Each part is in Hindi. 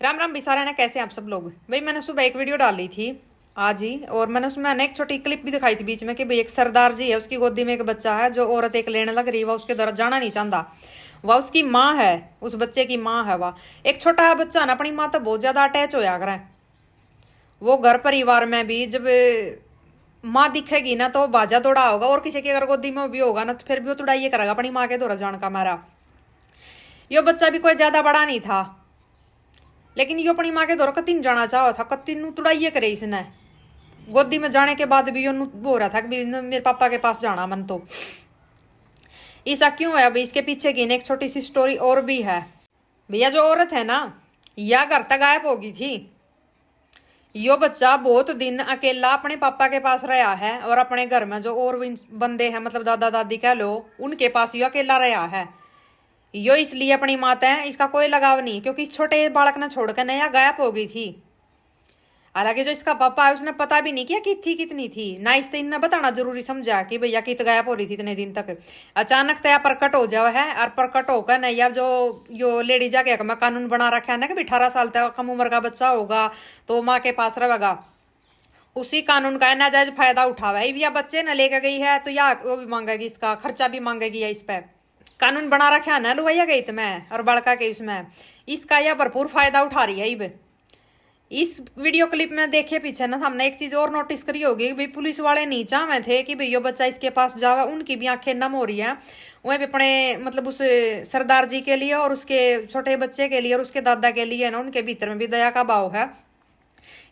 राम राम बिसारा ने कैसे आप सब लोग। भाई मैंने सुबह एक वीडियो डाली थी आज ही, और मैंने उसमें एक छोटी क्लिप भी दिखाई थी बीच में कि भाई एक सरदार जी है, उसकी गोदी में एक बच्चा है, जो औरत एक लेने लग रही है, वह उसके द्वारा जाना नहीं चाहता। वह उसकी माँ है, उस बच्चे की माँ है। वह एक छोटा बच्चा ना अपनी माँ तो बहुत ज्यादा अटैच होया करे। वो घर परिवार में भी जब माँ दिखेगी ना तो बाजा दौड़ा होगा, और किसी की अगर गोदी में भी होगा ना तो फिर भी वो तुड़ाइए करेगा अपनी माँ के द्वारा जान का मारा। यो बच्चा भी कोई ज्यादा बड़ा नहीं था, लेकिन यो अपनी माँ के दौर कत्ती जाना चाहा था, कत्ती तुड़ाइए करे इसने। गोदी में जाने के बाद भी यो हो रहा था कि मेरे पापा के पास जाना मन। तो ऐसा क्यों है? अभी इसके पीछे की एक छोटी सी स्टोरी और भी है। भैया जो औरत है ना, या घर तक गायब होगी थी। यो बच्चा बहुत दिन अकेला अपने पापा के पास रहा है, और अपने घर में जो और बंदे हैं, मतलब दादा दादी कह लो, उनके पास यो अकेला रहा है। यो इसलिए अपनी माता है, इसका कोई लगाव नहीं, क्योंकि इस छोटे बालक ने छोड़कर नया गायब हो गई थी। हालांकि जो इसका पापा है उसने पता भी नहीं किया कि थी कितनी थी ना, इससे इन्हें बताना जरूरी समझा कि भैया कित गायब हो रही थी इतने दिन तक। अचानक तया प्रकट हो जाओ है, और प्रकट होकर नैया जो यो लेडी जाके मैं कानून बना रखा है ना कि 18 साल तक कम उम्र का बच्चा होगा तो माँ के पास रहेगा, उसी कानून का नाजायज फायदा उठावा है। भैया बच्चे न लेकर गई है तो या वो भी मांगेगी, इसका खर्चा भी मांगेगी इस पे। कानून बना रखा है ना लुवैया गई तुम्हें और बड़का के उसमें, इसका यह भरपूर फायदा उठा रही है। इब इस वीडियो क्लिप में देखे पीछे ना हमने एक चीज और नोटिस करी होगी, भाई पुलिस वाले नीचा में थे कि भैया बच्चा इसके पास जावा, उनकी भी आंखें नम हो रही है। वह भी अपने मतलब उस सरदार जी के लिए और उसके छोटे बच्चे के लिए और उसके दादा के लिए ना, उनके भीतर में भी दया का भाव है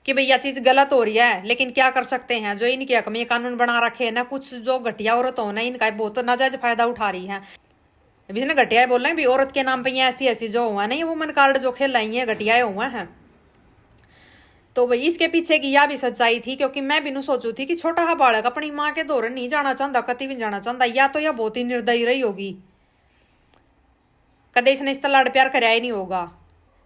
कि भैया चीज गलत हो रही है। लेकिन क्या कर सकते हैं, जो इनके हक में कानून बना रखे है ना, कुछ जो घटिया औरत हो ना, इनका बहुत नाजायज फायदा उठा रही है। अभी इसने घटिया बोल रहे हैं भी औरत के नाम पे ये ऐसी ऐसी जो हुआ नहीं, वुमन कार्ड जो खेलाई है घटिया हुआ है। तो भाई इसके पीछे की यह भी सच्चाई थी, क्योंकि मैं भी सोचू थी कि छोटा हा बालक अपनी माँ के दौरे नहीं जाना चाहता, कति भी जाना चाहता, या तो यह बहुत ही निर्दयी रही होगी, कदे इसने इस लाड़ प्यार कराया ही नहीं होगा,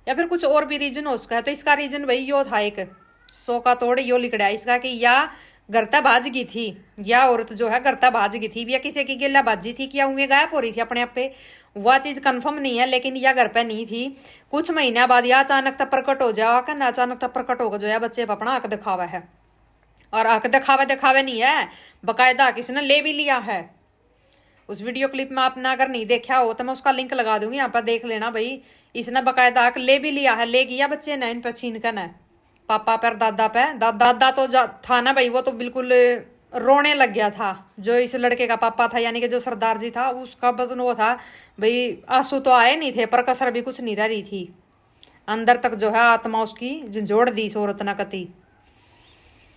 या फिर कुछ और भी रीजन हो उसका है। तो इसका रीजन वही यो था, एक सौ का तोड़ यो लिखड़ा इसका कि या गरता भाज गई थी, या औरत जो है गरता भाज गई थी, या किसी की गिल्ला बाजी थी, क्या उम्मीद गायब हो रही थी अपने आप पे, वह चीज कंफर्म नहीं है। लेकिन यह घर पे नहीं थी। कुछ महीना बाद यह अचानक तक प्रकट हो जाओ ना, अचानक तक प्रकट होगा जो है बच्चे पर अपना हक दिखावा है। और हक दिखावे दिखावे नहीं है, बकायदा किसने ले भी लिया है। उस वीडियो क्लिप में आपने अगर नहीं देखा हो तो मैं उसका लिंक लगा दूंगी, यहाँ पर देख लेना भाई। इसने बकायदा हक ले भी लिया है, ले गया बच्चे ने इन पर छीन कर न पापा पर दादा पे। दादा तो था ना भाई, वो तो बिल्कुल रोने लग गया था। जो इस लड़के का पापा था यानी कि जो सरदार जी था, उसका वजन वो था भाई, आंसू तो आए नहीं थे पर कसर भी कुछ नहीं रह रही थी अंदर तक, जो है आत्मा उसकी झंझोड़ दी इस औरत ने कती।